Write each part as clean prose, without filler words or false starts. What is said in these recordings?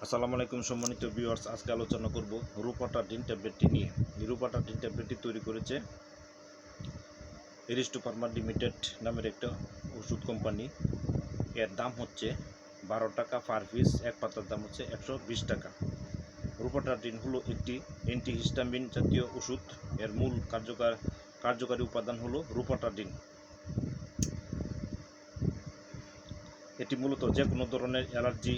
আসসালামু আলাইকুম সম্মানিত ভিউয়ার্স, আজকে আলোচনা করব রুপাটাডিন ট্যাবলেটটি নিয়ে। এই রুপাটাডিন ট্যাবলেটটি তৈরি করেছে এরিস্টো ফার্মা লিমিটেড নামের একটা ওষুধ কোম্পানি। এর দাম হচ্ছে 12 টাকা পার পিস, এক পাতার দাম হচ্ছে 120 টাকা। রুপাটাডিন হলো একটি অ্যান্টিহিস্টামিন জাতীয় ওষুধ। এর মূল কার্যকারী উপাদান হলো রুপাটাডিন। এটি মূলত যে কোনো ধরনের অ্যালার্জি,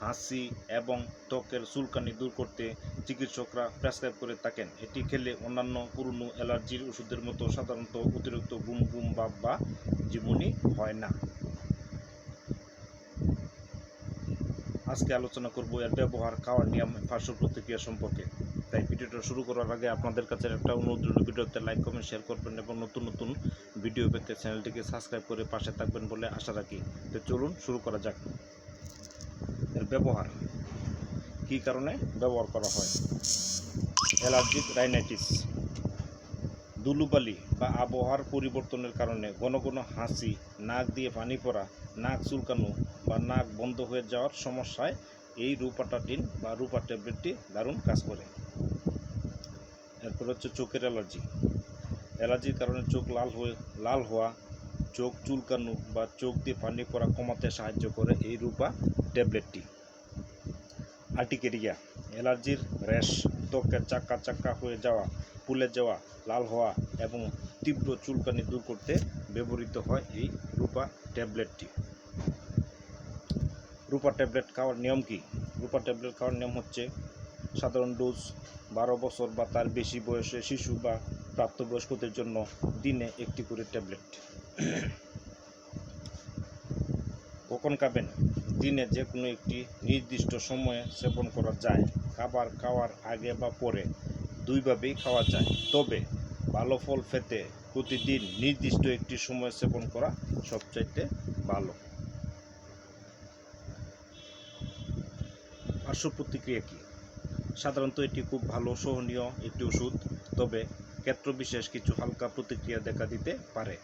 হাঁচি এবং ত্বকের চুলকানি দূর করতে চিকিৎসকরা প্রেসক্রাইব করে থাকেন। এটি খেলে অন্যান্য পুরনো অ্যালার্জির ওষুধের মতো সাধারণত অতিরিক্ত গুম গুম ভাব বা ঝিমুনি হয় না। আজকে আলোচনা করব এর ব্যবহার, খাওয়ার নিয়ম, পার্শ্ব প্রতিক্রিয়া সম্পর্কে। তাই ভিডিওটা শুরু করার আগে আপনাদের কাছে একটা অনুরোধ, ভিডিওতে লাইক, কমেন্ট, শেয়ার করবেন এবং নতুন নতুন ভিডিও পেতে চ্যানেলটিকে সাবস্ক্রাইব করে পাশে থাকবেন বলে আশা রাখি। তো চলুন শুরু করা যাক। এর ব্যবহার, কী কারণে ব্যবহার করা হয়? অ্যালার্জিক রাইনাইটিস, ধুলোবালি বা আবহাওয়ার পরিবর্তনের কারণে ঘন ঘন হাঁচি, নাক দিয়ে পানি পড়া, নাক চুলকানো বা নাক বন্ধ হয়ে যাওয়ার সমস্যায় এই রুপাটাডিন বা রুপা ট্যাবলেটটি দারুণ কাজ করে। এরপর হচ্ছে চোখের অ্যালার্জি। অ্যালার্জির কারণে চোখ লাল হওয়া, চোখ চুলকানো বা চোখ দিয়ে পানি পড়া কমাতে সাহায্য করে এই রুপা ট্যাবলেটটি। আর্টিকেরিয়া, অ্যালার্জির র্যাশ, ত্বকের চাকা চাকা হয়ে যাওয়া, ফুলে যাওয়া, লাল হওয়া এবং তীব্র চুলকানি দূর করতে ব্যবহৃত হয় এই রুপা ট্যাবলেটটি। রুপা ট্যাবলেট খাওয়ার নিয়ম কি? রুপা ট্যাবলেট খাওয়ার নিয়ম হচ্ছে সাধারণ ডোজ 12 বছর বা তার বেশি বয়সে শিশু বা প্রাপ্তবয়স্কদের জন্য দিনে একটি করে ট্যাবলেট। কখন খাবেন? দিনে যে কোনো একটি নির্দিষ্ট সময়ে সেবন করা যায়। খাবার খাওয়ার আগে বা পরে দুইভাবেই খাওয়া যায়, তবে ভালো ফল পেতে প্রতিদিন নির্দিষ্ট একটি সময় সেবন করা সবচাইতে ভালো। পার্শ্ব প্রতিক্রিয়া কী? সাধারণত এটি খুব ভালো সহনীয় একটি ওষুধ, তবে ক্ষেত্রবিশেষ কিছু হালকা প্রতিক্রিয়া দেখা দিতে পারে,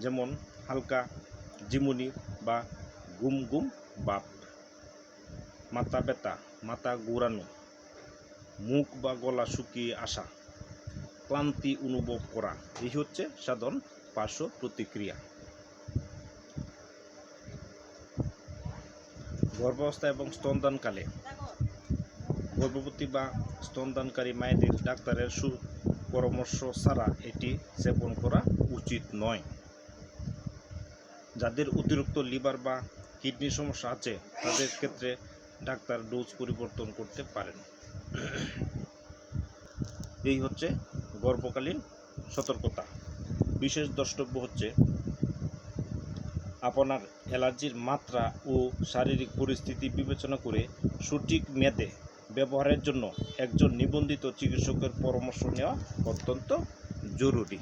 যেমন হালকা ঝিমুনি বা গুম গুম ভাব, মাথা ব্যথা, মাথা ঘোরানো, মুখ বা গলা শুকিয়ে আসা, ক্লান্তি অনুভব করা। এই হচ্ছে সাধারণ পার্শ্ব প্রতিক্রিয়া। গর্ভাবস্থা এবং স্তনদানকালে, গর্ভবতী বা স্তনদানকারী মায়েদের ডাক্তারের পরামর্শ ছাড়া এটি সেবন করা উচিত নয়। যাদের অতিরিক্ত লিভার বা কিডনির সমস্যা আছে তাদের ক্ষেত্রে ডাক্তার ডোজ পরিবর্তন করতে পারেন। এই হচ্ছে গর্ভকালীন সতর্কতা। বিশেষ দ্রষ্টব্য হচ্ছে আপনার অ্যালার্জির মাত্রা ও শারীরিক পরিস্থিতি বিবেচনা করে সঠিক মেয়াদে ব্যবহারের জন্য একজন নিবন্ধিত চিকিৎসকের পরামর্শ নেওয়া অত্যন্ত জরুরি।